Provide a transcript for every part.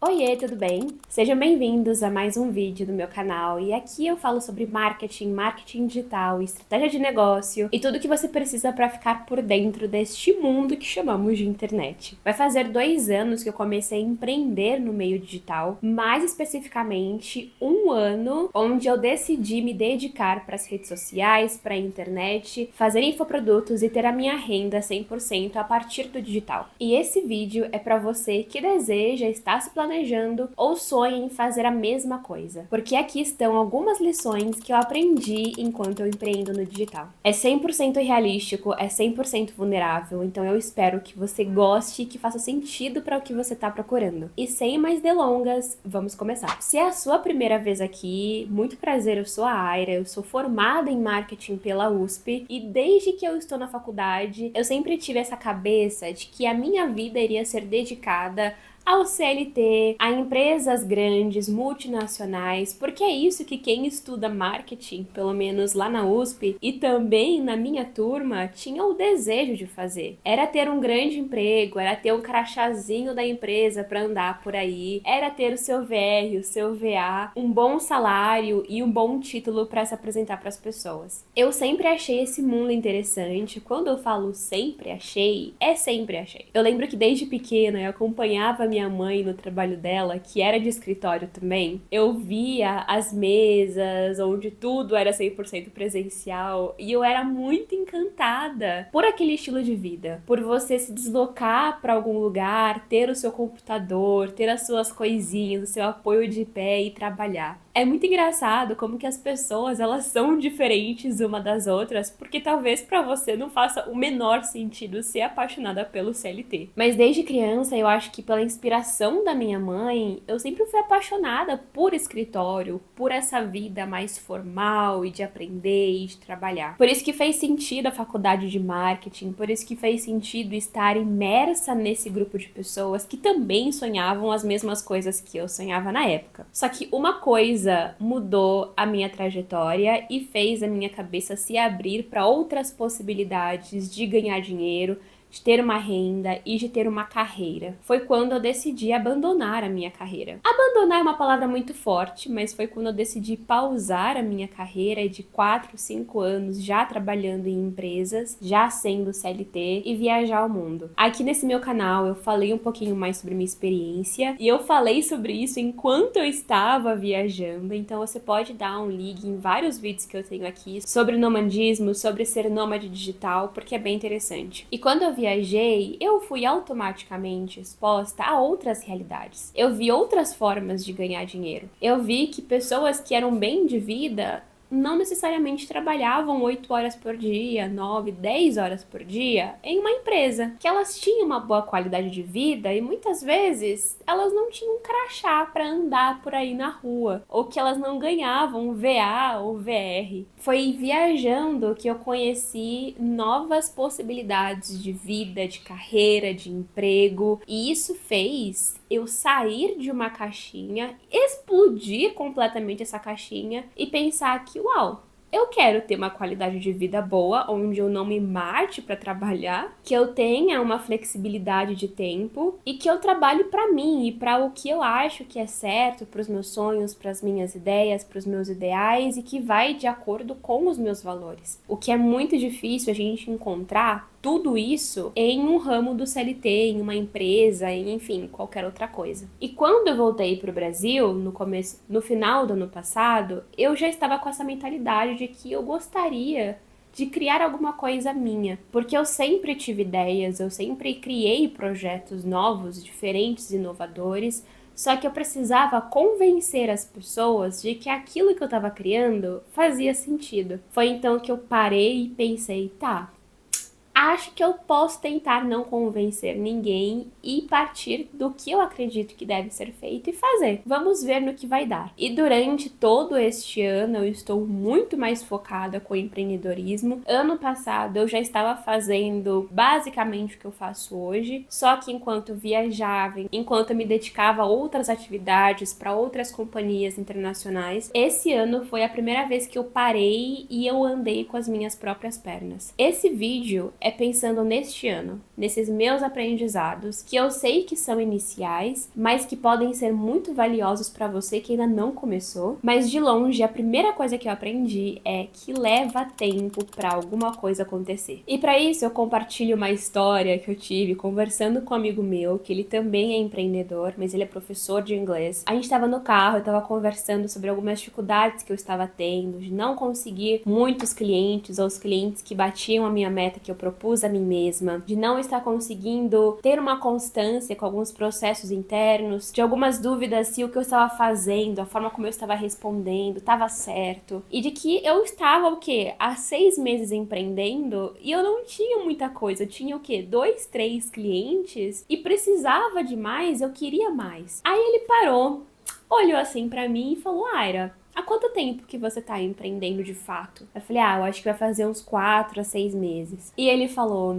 Oiê, tudo bem? Sejam bem-vindos a mais um vídeo do meu canal e aqui eu falo sobre marketing digital, estratégia de negócio e tudo que você precisa para ficar por dentro deste mundo que chamamos de internet. Vai fazer 2 anos que eu comecei a empreender no meio digital, mais especificamente 1 ano onde eu decidi me dedicar para as redes sociais, para a internet, fazer infoprodutos e ter a minha renda 100% a partir do digital. E esse vídeo é para você que deseja estar se planejando ou sonha em fazer a mesma coisa, porque aqui estão algumas lições que eu aprendi enquanto eu empreendo no digital. É 100% realístico, é 100% vulnerável, então eu espero que você goste e que faça sentido para o que você está procurando. E sem mais delongas, vamos começar. Se é a sua primeira vez aqui, muito prazer, eu sou a Aira, eu sou formada em marketing pela USP e desde que eu estou na faculdade, eu sempre tive essa cabeça de que a minha vida iria ser dedicada ao CLT, a empresas grandes, multinacionais, porque é isso que quem estuda marketing, pelo menos lá na USP, e também na minha turma, tinha o desejo de fazer. Era ter um grande emprego, era ter um crachazinho da empresa para andar por aí, era ter o seu VR, o seu VA, um bom salário e um bom título para se apresentar para as pessoas. Eu sempre achei esse mundo interessante. Quando eu falo sempre achei, é sempre achei. Eu lembro que desde pequena eu acompanhava minha mãe no trabalho dela, que era de escritório também. Eu via as mesas onde tudo era 100% presencial e eu era muito encantada por aquele estilo de vida, por você se deslocar para algum lugar, ter o seu computador, ter as suas coisinhas, o seu apoio de pé e trabalhar. É muito engraçado como que as pessoas, elas são diferentes uma das outras, porque talvez para você não faça o menor sentido ser apaixonada pelo CLT. Mas desde criança, eu acho que pela inspiração da minha mãe, eu sempre fui apaixonada por escritório, por essa vida mais formal e de aprender e de trabalhar. Por isso que fez sentido a faculdade de marketing, por isso que fez sentido estar imersa nesse grupo de pessoas que também sonhavam as mesmas coisas que eu sonhava na época. Só que uma coisa mudou a minha trajetória e fez a minha cabeça se abrir para outras possibilidades de ganhar dinheiro, de ter uma renda e de ter uma carreira. Foi quando eu decidi abandonar a minha carreira. Abandonar é uma palavra muito forte, mas foi quando eu decidi pausar a minha carreira de 4, 5 anos já trabalhando em empresas, já sendo CLT e viajar ao mundo. Aqui nesse meu canal eu falei um pouquinho mais sobre minha experiência e eu falei sobre isso enquanto eu estava viajando, então você pode dar um ligue em vários vídeos que eu tenho aqui sobre nomadismo, sobre ser nômade digital, porque é bem interessante. E quando eu viajei, eu fui automaticamente exposta a outras realidades. Eu vi outras formas de ganhar dinheiro. Eu vi que pessoas que eram bem de vida não necessariamente trabalhavam 8 horas por dia, 9, 10 horas por dia em uma empresa, que elas tinham uma boa qualidade de vida e muitas vezes elas não tinham crachá para andar por aí na rua, ou que elas não ganhavam VA ou VR. Foi viajando que eu conheci novas possibilidades de vida, de carreira, de emprego, e isso fez eu sair de uma caixinha, explodir completamente essa caixinha e pensar que, uau, eu quero ter uma qualidade de vida boa, onde eu não me mate para trabalhar, que eu tenha uma flexibilidade de tempo e que eu trabalhe para mim e para o que eu acho que é certo, para os meus sonhos, para as minhas ideias, para os meus ideais e que vai de acordo com os meus valores. O que é muito difícil a gente encontrar tudo isso em um ramo do CLT, em uma empresa, enfim, qualquer outra coisa. E quando eu voltei para o Brasil, no final do ano passado, eu já estava com essa mentalidade de que eu gostaria de criar alguma coisa minha, porque eu sempre tive ideias, eu sempre criei projetos novos, diferentes, inovadores, só que eu precisava convencer as pessoas de que aquilo que eu estava criando fazia sentido. Foi então que eu parei e pensei, tá, acho que eu posso tentar não convencer ninguém e partir do que eu acredito que deve ser feito e fazer. Vamos ver no que vai dar. E durante todo este ano eu estou muito mais focada com o empreendedorismo. Ano passado eu já estava fazendo basicamente o que eu faço hoje, só que enquanto viajava, enquanto eu me dedicava a outras atividades para outras companhias internacionais, esse ano foi a primeira vez que eu parei e eu andei com as minhas próprias pernas. Esse vídeo é pensando neste ano, nesses meus aprendizados, que eu sei que são iniciais, mas que podem ser muito valiosos para você que ainda não começou. Mas de longe, a primeira coisa que eu aprendi é que leva tempo para alguma coisa acontecer. E para isso eu compartilho uma história que eu tive conversando com um amigo meu, que ele também é empreendedor, mas ele é professor de inglês. A gente estava no carro, eu estava conversando sobre algumas dificuldades que eu estava tendo, de não conseguir muitos clientes, ou os clientes que batiam a minha meta que eu propus a mim mesma, de não estar conseguindo ter uma constância com alguns processos internos, de algumas dúvidas se o que eu estava fazendo, a forma como eu estava respondendo, estava certo, e de que eu estava, o quê? Há 6 meses empreendendo e eu não tinha muita coisa, eu tinha o quê? 2, 3 clientes e precisava de mais, eu queria mais. Aí ele parou, olhou assim pra mim e falou: Aira, há quanto tempo que você tá empreendendo de fato? Eu falei: eu acho que vai fazer uns 4 a 6 meses. E ele falou: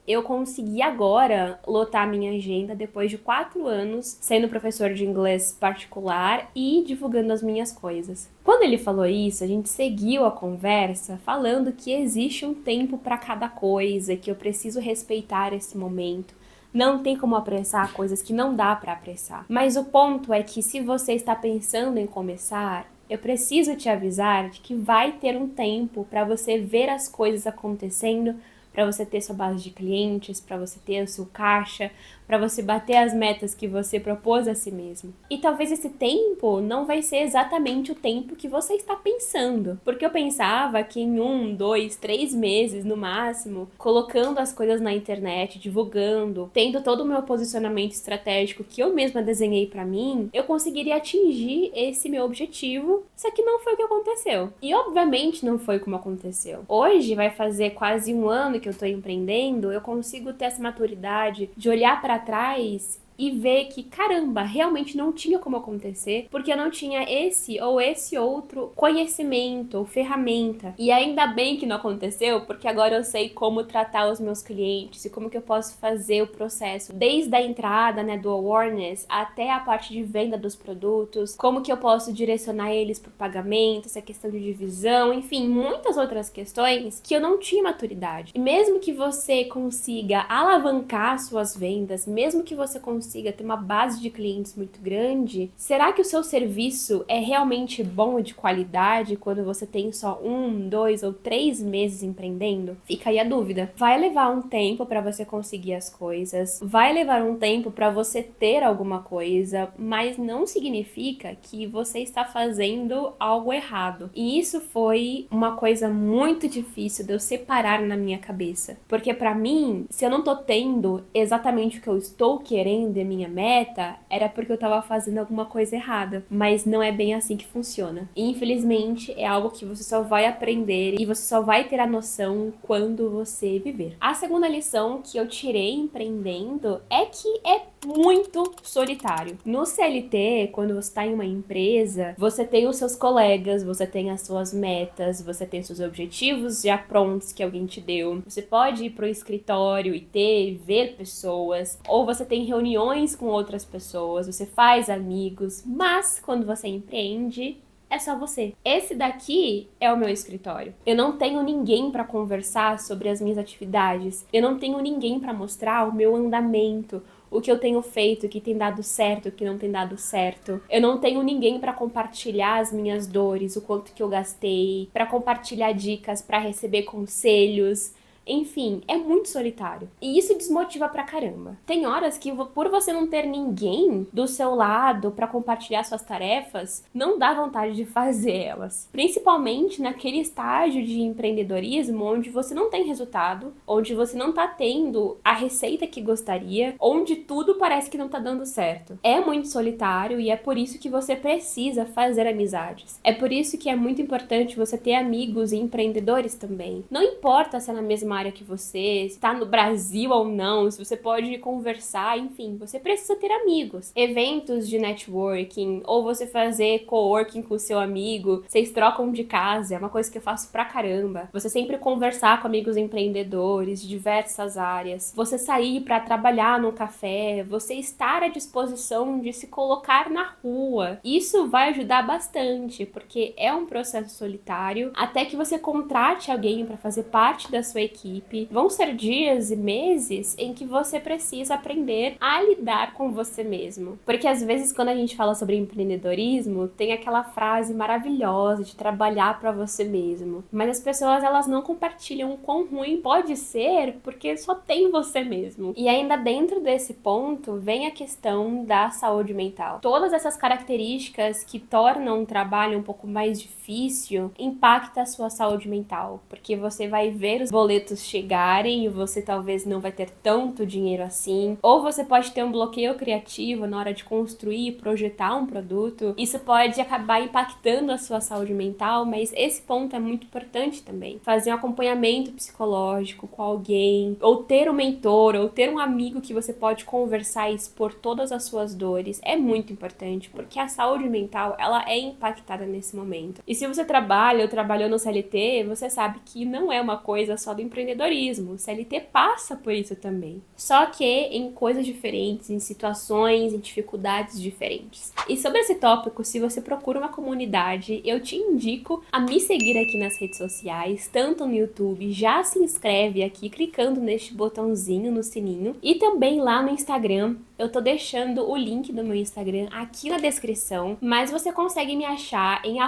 eu consegui agora lotar minha agenda depois de 4 anos sendo professor de inglês particular e divulgando as minhas coisas. Quando ele falou isso, a gente seguiu a conversa falando que existe um tempo para cada coisa, que eu preciso respeitar esse momento. Não tem como apressar coisas que não dá para apressar. Mas o ponto é que se você está pensando em começar, eu preciso te avisar de que vai ter um tempo para você ver as coisas acontecendo, para você ter sua base de clientes, para você ter o seu caixa, para você bater as metas que você propôs a si mesmo. E talvez esse tempo não vai ser exatamente o tempo que você está pensando, porque eu pensava que em 1, 2, 3 meses no máximo, colocando as coisas na internet, divulgando, tendo todo o meu posicionamento estratégico que eu mesma desenhei para mim, eu conseguiria atingir esse meu objetivo, só que não foi o que aconteceu. E obviamente não foi como aconteceu. Hoje vai fazer quase 1 ano que eu tô empreendendo, eu consigo ter essa maturidade de olhar para trás e ver que, caramba, realmente não tinha como acontecer, porque eu não tinha esse ou esse outro conhecimento ou ferramenta. E ainda bem que não aconteceu, porque agora eu sei como tratar os meus clientes e como que eu posso fazer o processo, desde a entrada, né, do awareness até a parte de venda dos produtos, como que eu posso direcionar eles para o pagamento, essa questão de divisão, enfim, muitas outras questões que eu não tinha maturidade. E mesmo que você consiga alavancar suas vendas, mesmo que você consiga ter uma base de clientes muito grande, será que o seu serviço é realmente bom e de qualidade quando você tem só 1, 2 ou 3 meses empreendendo? Fica aí a dúvida. Vai levar um tempo para você conseguir as coisas, vai levar um tempo para você ter alguma coisa, mas não significa que você está fazendo algo errado. E isso foi uma coisa muito difícil de eu separar na minha cabeça, porque para mim, se eu não tô tendo exatamente o que eu estou querendo, a minha meta, era porque eu tava fazendo alguma coisa errada. Mas não é bem assim que funciona. E, infelizmente, é algo que você só vai aprender e você só vai ter a noção quando você viver. A segunda lição que eu tirei empreendendo é que é muito solitário. No CLT, quando você está em uma empresa, você tem os seus colegas, você tem as suas metas, você tem seus objetivos já prontos que alguém te deu. Você pode ir pro escritório e ver pessoas, ou você tem reuniões com outras pessoas, você faz amigos, mas quando você empreende, é só você. Esse daqui é o meu escritório. Eu não tenho ninguém para conversar sobre as minhas atividades. Eu não tenho ninguém para mostrar o meu andamento, o que eu tenho feito, o que tem dado certo, o que não tem dado certo. Eu não tenho ninguém para compartilhar as minhas dores, o quanto que eu gastei, para compartilhar dicas, para receber conselhos. Enfim, é muito solitário. E isso desmotiva pra caramba. Tem horas que, por você não ter ninguém do seu lado pra compartilhar suas tarefas, não dá vontade de fazer elas. Principalmente naquele estágio de empreendedorismo onde você não tem resultado, onde você não tá tendo a receita que gostaria, onde tudo parece que não tá dando certo. É muito solitário e é por isso que você precisa fazer amizades. É por isso que é muito importante você ter amigos e empreendedores também. Não importa se é na mesma área que você, se tá no Brasil ou não, se você pode conversar, enfim, você precisa ter amigos. Eventos de networking, ou você fazer coworking com o seu amigo, vocês trocam de casa, é uma coisa que eu faço pra caramba. Você sempre conversar com amigos empreendedores de diversas áreas, você sair pra trabalhar num café, você estar à disposição de se colocar na rua. Isso vai ajudar bastante, porque é um processo solitário, até que você contrate alguém pra fazer parte da sua equipe equipe. Vão ser dias e meses em que você precisa aprender a lidar com você mesmo. Porque às vezes quando a gente fala sobre empreendedorismo, tem aquela frase maravilhosa de trabalhar para você mesmo. Mas as pessoas, elas não compartilham o quão ruim pode ser porque só tem você mesmo. E ainda dentro desse ponto vem a questão da saúde mental. Todas essas características que tornam um trabalho um pouco mais difícil impactam a sua saúde mental, porque você vai ver os boletos chegarem e você talvez não vai ter tanto dinheiro assim, ou você pode ter um bloqueio criativo na hora de construir e projetar um produto. Isso pode acabar impactando a sua saúde mental, mas esse ponto é muito importante também. Fazer um acompanhamento psicológico com alguém, ou ter um mentor, ou ter um amigo que você pode conversar e expor todas as suas dores é muito importante, porque a saúde mental, ela é impactada nesse momento. E se você trabalha ou trabalhou no CLT, você sabe que não é uma coisa só do empreendedorismo. O CLT passa por isso também. Só que em coisas diferentes, em situações, em dificuldades diferentes. E sobre esse tópico, se você procura uma comunidade, eu te indico a me seguir aqui nas redes sociais, tanto no YouTube, já se inscreve aqui clicando neste botãozinho no sininho, e também lá no Instagram. Eu tô deixando o link do meu Instagram aqui na descrição, mas você consegue me achar em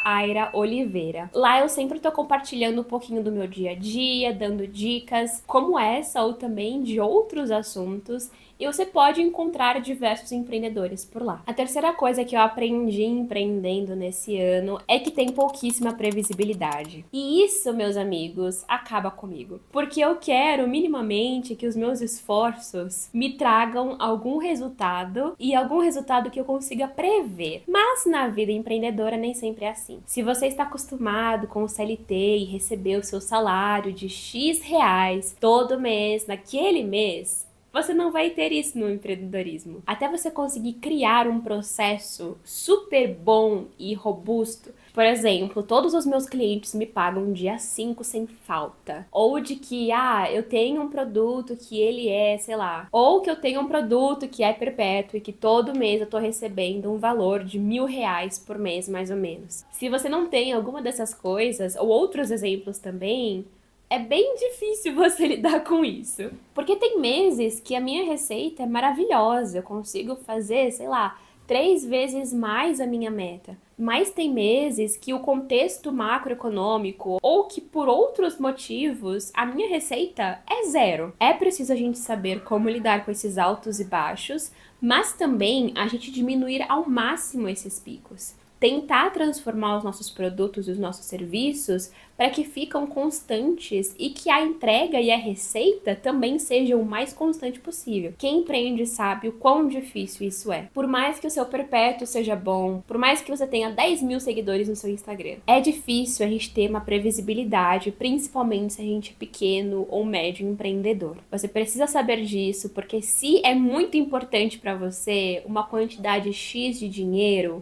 @airaoliveira. Lá eu sempre tô compartilhando um pouquinho do meu dia a dia, dando dicas como essa ou também de outros assuntos, e você pode encontrar diversos empreendedores por lá. A terceira coisa que eu aprendi empreendendo nesse ano é que tem pouquíssima previsibilidade. E isso, meus amigos, acaba comigo. Porque eu quero minimamente que os meus esforços me tragam algum resultado, e algum resultado que eu consiga prever. Mas na vida empreendedora nem sempre é assim. Se você está acostumado com o CLT e receber o seu salário de X reais todo mês, naquele mês, você não vai ter isso no empreendedorismo. Até você conseguir criar um processo super bom e robusto. Por exemplo, todos os meus clientes me pagam dia 5 sem falta. Ou de que, eu tenho um produto que ele é, sei lá. Ou que eu tenho um produto que é perpétuo e que todo mês eu tô recebendo um valor de R$1.000 por mês, mais ou menos. Se você não tem alguma dessas coisas, ou outros exemplos também, é bem difícil você lidar com isso. Porque tem meses que a minha receita é maravilhosa, eu consigo fazer, sei lá, 3 vezes mais a minha meta. Mas tem meses que o contexto macroeconômico ou que por outros motivos a minha receita é zero. É preciso a gente saber como lidar com esses altos e baixos, mas também a gente diminuir ao máximo esses picos. Tentar transformar os nossos produtos e os nossos serviços para que ficam constantes e que a entrega e a receita também sejam o mais constante possível. Quem empreende sabe o quão difícil isso é. Por mais que o seu perpétuo seja bom, por mais que você tenha 10.000 seguidores no seu Instagram, é difícil a gente ter uma previsibilidade, principalmente se a gente é pequeno ou médio empreendedor. Você precisa saber disso, porque se é muito importante para você uma quantidade X de dinheiro,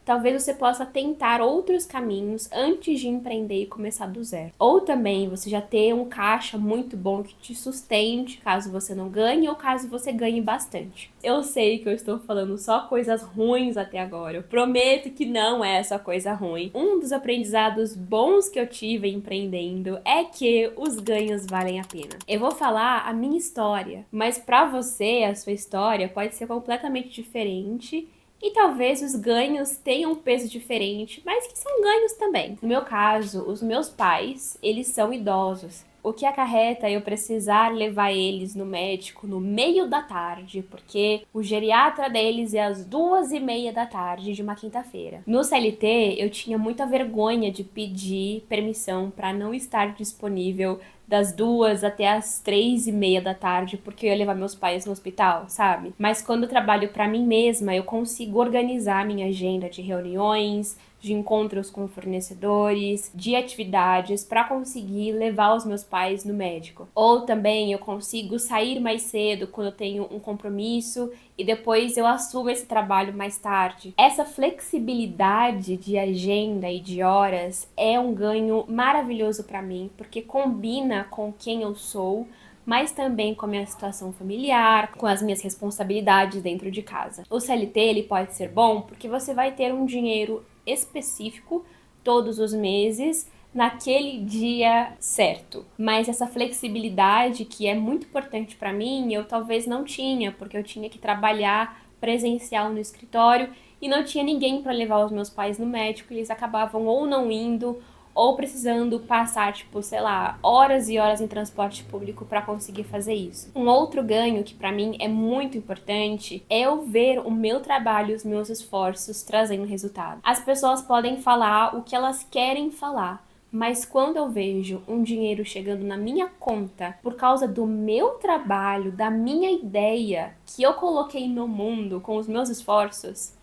talvez você possa tentar outros caminhos antes de empreender e começar do zero. Ou também você já ter um caixa muito bom que te sustente caso você não ganhe ou caso você ganhe bastante. Eu sei que eu estou falando só coisas ruins até agora. Eu prometo que não é só coisa ruim. Um dos aprendizados bons que eu tive empreendendo é que os ganhos valem a pena. Eu vou falar a minha história, mas para você, a sua história pode ser completamente diferente. E talvez os ganhos tenham um peso diferente, mas que são ganhos também. No meu caso, os meus pais, eles são idosos. O que acarreta eu precisar levar eles no médico no meio da tarde, porque o geriatra deles é às 2:30 da tarde de uma quinta-feira. No CLT, eu tinha muita vergonha de pedir permissão para não estar disponível das 2 até as 3:30 da tarde, porque eu ia levar meus pais no hospital, sabe? Mas quando eu trabalho pra mim mesma, eu consigo organizar a minha agenda de reuniões, de encontros com fornecedores, de atividades para conseguir levar os meus pais no médico. Ou também eu consigo sair mais cedo quando eu tenho um compromisso e depois eu assumo esse trabalho mais tarde. Essa flexibilidade de agenda e de horas é um ganho maravilhoso para mim, porque combina com quem eu sou, mas também com a minha situação familiar, com as minhas responsabilidades dentro de casa. O CLT, ele pode ser bom porque você vai ter um dinheiro específico todos os meses naquele dia certo. Mas essa flexibilidade que é muito importante para mim, eu talvez não tinha, porque eu tinha que trabalhar presencial no escritório e não tinha ninguém para levar os meus pais no médico, e eles acabavam ou não indo ou precisando passar, tipo, sei lá, horas e horas em transporte público para conseguir fazer isso. Um outro ganho que para mim é muito importante é eu ver o meu trabalho, os meus esforços trazendo resultado. As pessoas podem falar o que elas querem falar, mas quando eu vejo um dinheiro chegando na minha conta por causa do meu trabalho, da minha ideia que eu coloquei no mundo com os meus esforços,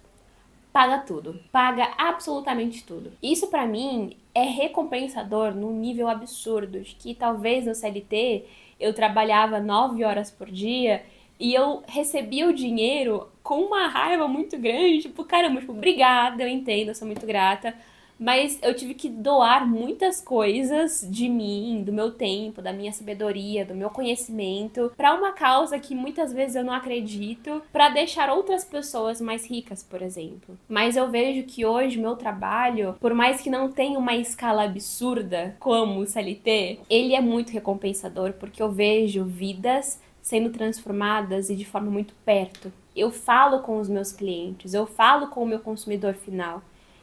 paga tudo. Paga absolutamente tudo. Isso pra mim é recompensador num nível absurdo, de que talvez no CLT eu trabalhava 9 horas por dia e eu recebia o dinheiro com uma raiva muito grande, tipo, caramba, tipo, obrigada, eu entendo, eu sou muito grata, mas eu tive que doar muitas coisas de mim, do meu tempo, da minha sabedoria, do meu conhecimento, para uma causa que muitas vezes eu não acredito, para deixar outras pessoas mais ricas, por exemplo. Mas eu vejo que hoje meu trabalho, por mais que não tenha uma escala absurda como o CLT, ele é muito recompensador, porque eu vejo vidas sendo transformadas e de forma muito perto. Eu falo com os meus clientes, eu falo com o meu consumidor final.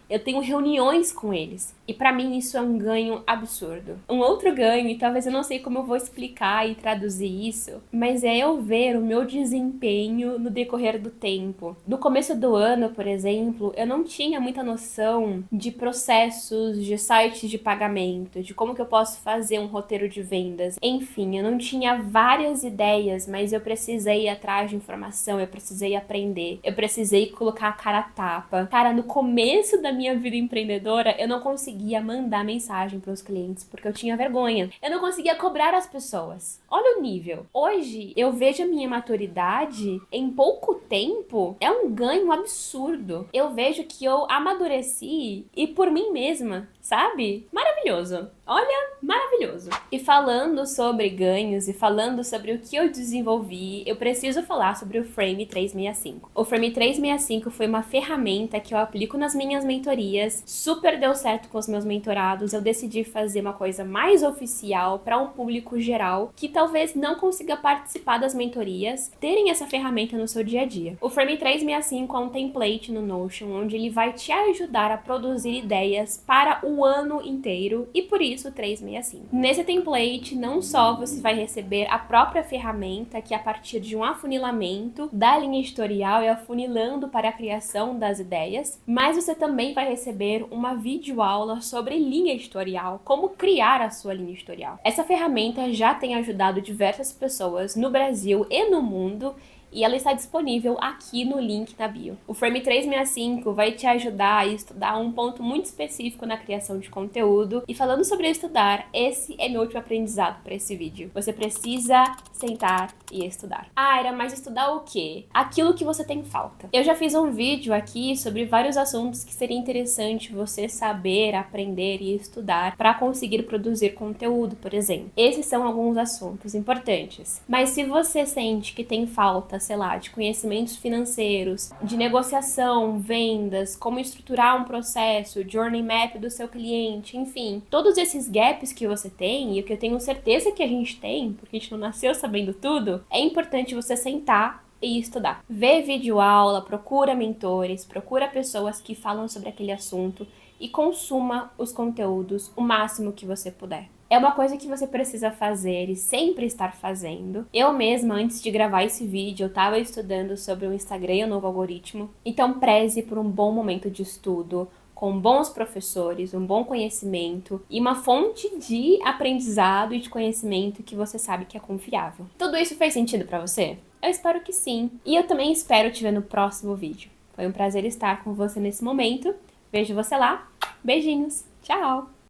Eu tenho reuniões com eles. E pra mim isso é um ganho absurdo. Um outro ganho, e talvez eu não sei como eu vou explicar e traduzir isso, mas é eu ver o meu desempenho no decorrer do tempo. No começo do ano, por exemplo, eu não tinha muita noção de processos, de sites de pagamento, de como que eu posso fazer um roteiro de vendas. Enfim, eu não tinha várias ideias, mas eu precisei ir atrás de informação, eu precisei aprender, eu precisei colocar a cara a tapa. Cara, no começo da minha vida empreendedora, eu não conseguia mandar mensagem para os clientes porque eu tinha vergonha. Eu não conseguia cobrar as pessoas. Olha o nível. Hoje, eu vejo a minha maturidade em pouco tempo, é um ganho absurdo. Eu vejo que eu amadureci e por mim mesma, sabe? Maravilhoso. Olha, maravilhoso. E falando sobre ganhos e falando sobre o que eu desenvolvi, eu preciso falar sobre o Frame 365. O Frame 365 foi uma ferramenta que eu aplico nas minhas mentorias, super deu certo com os meus mentorados. Eu decidi fazer uma coisa mais oficial para um público geral que talvez não consiga participar das mentorias, terem essa ferramenta no seu dia a dia. O Frame 365 é um template no Notion onde ele vai te ajudar a produzir ideias para o ano inteiro e por isso o 365. Nesse template, não só você vai receber a própria ferramenta que a partir de um afunilamento da linha editorial e afunilando para a criação das ideias, mas você também vai receber uma videoaula sobre linha editorial, como criar a sua linha editorial. Essa ferramenta já tem ajudado diversas pessoas no Brasil e no mundo, e ela está disponível aqui no link na bio. O Frame 365 vai te ajudar a estudar um ponto muito específico na criação de conteúdo. E falando sobre estudar, esse é meu último aprendizado para esse vídeo. Você precisa sentar e estudar. Ah, Ira, mas estudar o quê? Aquilo que você tem falta. Eu já fiz um vídeo aqui sobre vários assuntos que seria interessante você saber, aprender e estudar para conseguir produzir conteúdo, por exemplo. Esses são alguns assuntos importantes. Mas se você sente que tem falta, sei lá, de conhecimentos financeiros, de negociação, vendas, como estruturar um processo, journey map do seu cliente, enfim, todos esses gaps que você tem e que eu tenho certeza que a gente tem, porque a gente não nasceu sabendo tudo, é importante você sentar e estudar. Vê videoaula, procura mentores, procura pessoas que falam sobre aquele assunto e consuma os conteúdos o máximo que você puder. É uma coisa que você precisa fazer e sempre estar fazendo. Eu mesma, antes de gravar esse vídeo, eu estava estudando sobre o Instagram e o novo algoritmo. Então preze por um bom momento de estudo, com bons professores, um bom conhecimento e uma fonte de aprendizado e de conhecimento que você sabe que é confiável. Tudo isso fez sentido pra você? Eu espero que sim. E eu também espero te ver no próximo vídeo. Foi um prazer estar com você nesse momento. Vejo você lá. Beijinhos. Tchau!